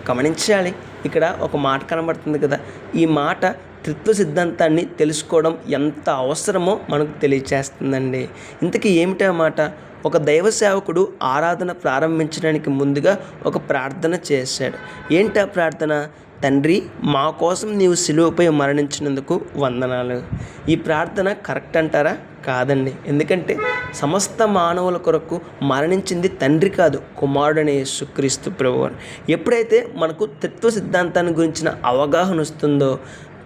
గమనించాలి. ఇక్కడ ఒక మాట కనబడుతుంది కదా, ఈ మాట త్రిత్వ సిద్ధాంతాన్ని తెలుసుకోవడం ఎంత అవసరమో మనకు తెలియచేస్తుందండి. ఇంతకీ ఏమిటా మాట? ఒక దైవ సేవకుడు ఆరాధన ప్రారంభించడానికి ముందుగా ఒక ప్రార్థన చేశాడు. ఏంటి ఆ ప్రార్థన? తండ్రి, మా కోసం నీవు శిలువపై మరణించినందుకు వందనాలు. ఈ ప్రార్థన కరెక్ట్ అంటారా? కాదండి. ఎందుకంటే సమస్త మానవుల కొరకు మరణించింది తండ్రి కాదు, కుమారుడనే యేసుక్రీస్తు ప్రభువారు. ఎప్పుడైతే మనకు త్రిత్వ సిద్ధాంతాన్ని గురించిన అవగాహన వస్తుందో,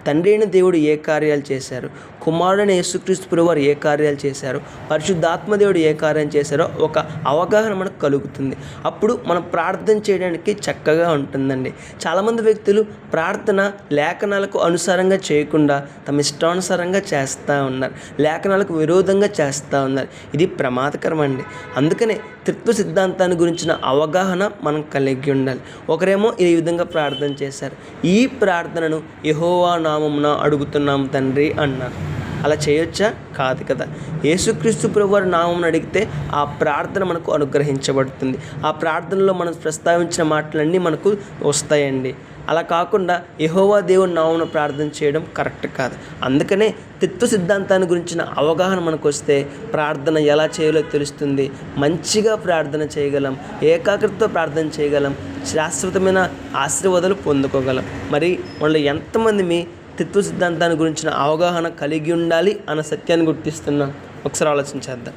తండ్రి అయిన దేవుడు ఏ కార్యాలు చేశారు, కుమారుడైన యేసుక్రీస్తు ప్రభువారు ఏ కార్యాలు చేశారు, పరిశుద్ధాత్మ దేవుడు ఏ కార్యం చేశారో ఒక అవగాహన మనకు కలుగుతుంది. అప్పుడు మనం ప్రార్థన చేయడానికి చక్కగా ఉంటుందండి. చాలామంది వ్యక్తులు ప్రార్థన లేఖనాలకు అనుసారంగా చేయకుండా తమ ఇష్టానుసారంగా చేస్తూ ఉన్నారు, లేఖనాలకు విరోధంగా చేస్తూ ఉన్నారు. ఇది ప్రమాదకరం అండి. అందుకనే త్రిత్వ సిద్ధాంతాన్ని గురించిన అవగాహన మనం కలిగి ఉండాలి. ఒకరేమో ఈ విధంగా ప్రార్థన చేశారు, ఈ ప్రార్థనను యెహోవా నామమున అడుగుతున్నాం తండ్రి అన్నారు. అలా చేయొచ్చా? కాదు కదా. యేసుక్రీస్తు ప్రభువారి నామమున అడిగితే ఆ ప్రార్థన మనకు అనుగ్రహించబడుతుంది. ఆ ప్రార్థనలో మనం ప్రస్తావించిన మాటలన్నీ మనకు వస్తాయండి. అలా కాకుండా యెహోవా దేవుని నామమున ప్రార్థన చేయడం కరెక్ట్ కాదు. అందుకనే త్రిత్వ సిద్ధాంతాన్ని గురించిన అవగాహన మనకు వస్తే ప్రార్థన ఎలా చేయాలో తెలుస్తుంది. మంచిగా ప్రార్థన చేయగలం, ఏకాగ్రతతో ప్రార్థన చేయగలం, శాశ్వతమైన ఆశీర్వాదాలు పొందుకోగలం. మరి మనలో ఎంతమంది మీ త్రిత్వ సిద్ధాంతాన్ని గురించిన అవగాహన కలిగి ఉండాలి అన్న సత్యాన్ని గుర్తిస్తున్నాం? ఒకసారి ఆలోచించేద్దాం.